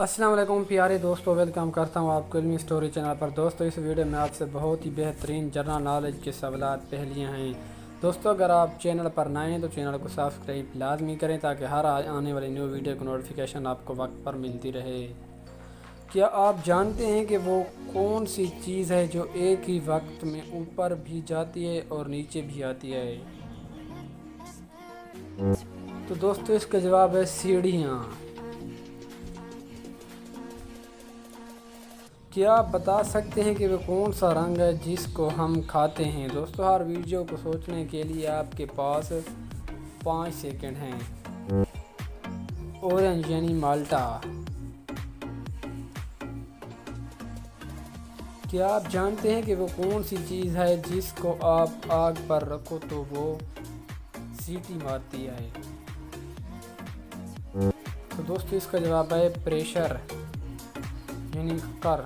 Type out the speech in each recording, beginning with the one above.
السلام علیکم پیارے دوستوں، ویلکم کرتا ہوں آپ کو علمی اسٹوری چینل پر۔ دوستوں اس ویڈیو میں آپ سے بہت ہی بہترین جنرل نالج کے سوالات پہلیاں ہیں۔ دوستوں اگر آپ چینل پر نئے ہیں تو چینل کو سبسکرائب لازمی کریں تاکہ ہر آنے والی نیو ویڈیو کی نوٹیفیکیشن آپ کو وقت پر ملتی رہے۔ کیا آپ جانتے ہیں کہ وہ کون سی چیز ہے جو ایک ہی وقت میں اوپر بھی جاتی ہے اور نیچے بھی آتی ہے؟ تو دوستوں اس کا جواب ہے سیڑھیاں۔ کیا آپ بتا سکتے ہیں کہ وہ کون سا رنگ ہے جس کو ہم کھاتے ہیں؟ دوستو ہر ویڈیو کو سوچنے کے لیے آپ کے پاس 5 سیکنڈ ہیں۔ اورنج یعنی مالٹا۔ کیا آپ جانتے ہیں کہ وہ کون سی چیز ہے جس کو آپ آگ پر رکھو تو وہ سیٹی مارتی ہے؟ تو دوستو اس کا جواب ہے پریشر یعنی کر۔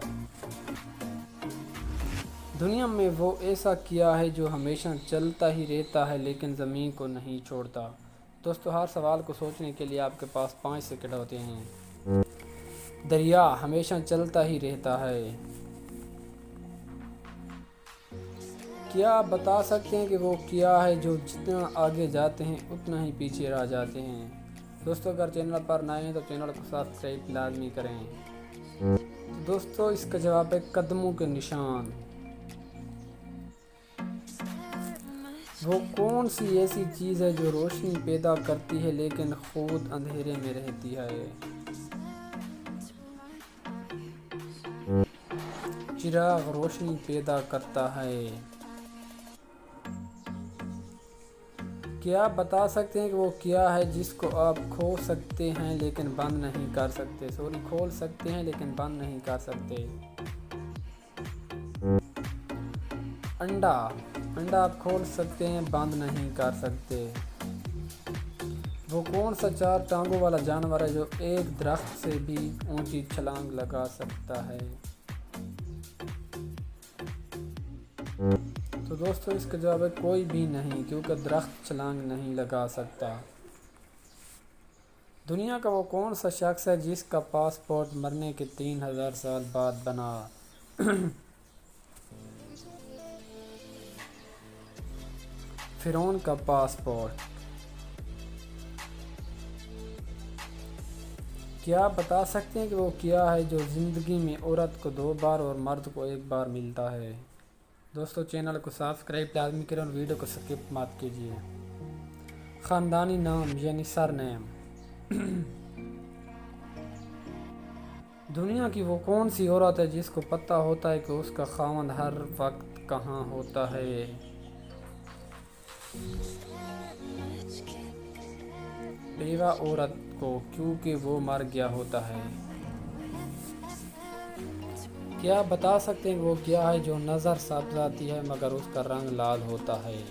دنیا میں وہ ایسا کیا ہے جو ہمیشہ چلتا ہی رہتا ہے لیکن زمین کو نہیں چھوڑتا؟ دوستو ہر سوال کو سوچنے کے لیے آپ کے پاس 5 سیکنڈ ہوتے ہیں۔ دریا ہمیشہ چلتا ہی رہتا ہے۔ کیا آپ بتا سکتے ہیں کہ وہ کیا ہے جو جتنا آگے جاتے ہیں اتنا ہی پیچھے رہ جاتے ہیں؟ دوستو اگر چینل پر نئے ہیں تو چینل کو سبسکرائب لازمی کریں۔ دوستو اس کا جواب ہے قدموں کے نشان۔ وہ کون سی ایسی چیز ہے جو روشنی پیدا کرتی ہے لیکن خود اندھیرے میں رہتی ہے؟ چراغ روشنی پیدا کرتا ہے۔ کیا آپ بتا سکتے ہیں کہ وہ کیا ہے جس کو آپ کھول سکتے ہیں لیکن بند نہیں کر سکتے؟ کھول سکتے ہیں لیکن بند نہیں کر سکتے۔ انڈا آپ کھول سکتے ہیں بند نہیں کر سکتے۔ وہ کون سا 4 ٹانگوں والا جانور ہے جو ایک درخت سے بھی اونچی چھلانگ لگا سکتا ہے؟ تو دوستو اس کا جواب ہے کوئی بھی نہیں، کیونکہ درخت چھلانگ نہیں لگا سکتا۔ دنیا کا وہ کون سا شخص ہے جس کا پاسپورٹ مرنے کے 3000 سال بعد بنا؟ فرعون کا پاسپورٹ۔ کیا آپ بتا سکتے ہیں کہ وہ کیا ہے جو زندگی میں عورت کو 2 بار اور مرد کو 1 بار ملتا ہے؟ دوستو چینل کو سبسکرائب لازمی کریں اور ویڈیو کو سکپ مت کیجیے۔ خاندانی نام یعنی سر نیم۔ دنیا کی وہ کون سی عورت ہے جس کو پتہ ہوتا ہے کہ اس کا خاوند ہر وقت کہاں ہوتا ہے؟ بیوہ عورت کو، کیونکہ وہ مر گیا ہوتا ہے۔ کیا آپ بتا سکتے ہیں کہ وہ کیا ہے جو نظر سبز آتی ہے مگر اس کا رنگ لال ہوتا ہے؟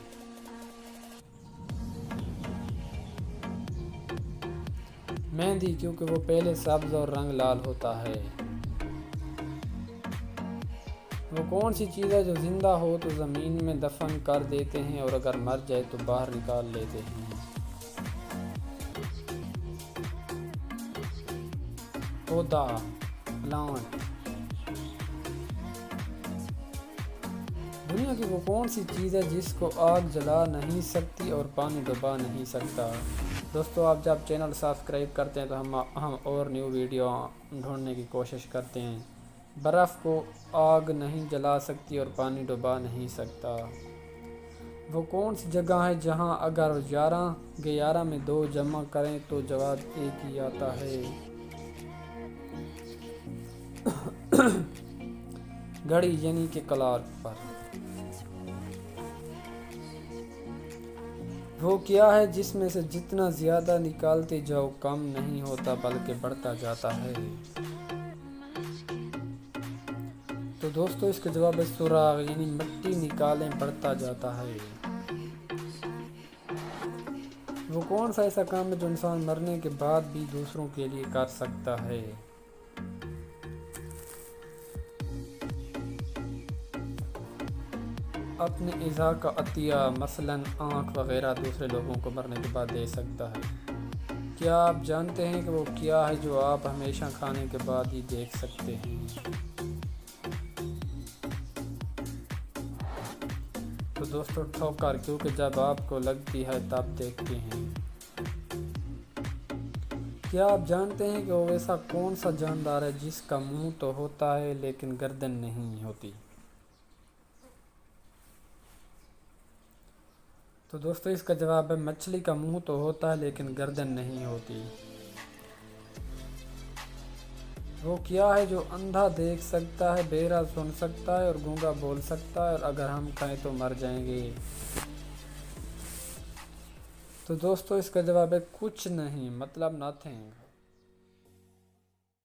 مہندی، کیونکہ وہ پہلے سبز اور رنگ لال ہوتا ہے۔ وہ کون سی چیز ہے جو زندہ ہو تو زمین میں دفن کر دیتے ہیں اور اگر مر جائے تو باہر نکال لیتے ہیں؟ پودا، پلانٹ۔ دنیا کی وہ کون سی چیز ہے جس کو آگ جلا نہیں سکتی اور پانی ڈبا نہیں سکتا؟ دوستو آپ جب چینل سبسکرائب کرتے ہیں تو ہم اور نیو ویڈیو ڈھونڈنے کی کوشش کرتے ہیں۔ برف کو آگ نہیں جلا سکتی اور پانی ڈبا نہیں سکتا۔ وہ کون سی جگہ ہے جہاں اگر 11 میں 2 جمع کریں تو جواب 1 ہی آتا ہے؟ گھڑی یعنی کہ کلاک پر۔ وہ کیا ہے جس میں سے جتنا زیادہ نکالتے جاؤ کم نہیں ہوتا بلکہ بڑھتا جاتا ہے؟ تو دوستو اس کا جواب ہے سراغ یعنی مٹی نکالیں بڑھتا جاتا ہے۔ وہ کون سا ایسا کام ہے جو انسان مرنے کے بعد بھی دوسروں کے لیے کر سکتا ہے؟ اپنے اعضاء کا عطیہ مثلاً آنکھ وغیرہ دوسرے لوگوں کو مرنے کے بعد دے سکتا ہے۔ کیا آپ جانتے ہیں کہ وہ کیا ہے جو آپ ہمیشہ کھانے کے بعد ہی دیکھ سکتے ہیں؟ تو دوستو ٹھوکر، کیونکہ جب آپ کو لگتی ہے تب دیکھتے ہیں۔ کیا آپ جانتے ہیں کہ وہ ایسا کون سا جاندار ہے جس کا منہ تو ہوتا ہے لیکن گردن نہیں ہوتی؟ تو دوستو اس کا جواب ہے مچھلی کا منہ تو ہوتا ہے لیکن گردن نہیں ہوتی۔ وہ کیا ہے جو اندھا دیکھ سکتا ہے، بہرا سن سکتا ہے اور گونگا بول سکتا ہے، اور اگر ہم کھائیں تو مر جائیں گے؟ تو دوستو اس کا جواب ہے کچھ نہیں، مطلب نتھنگ۔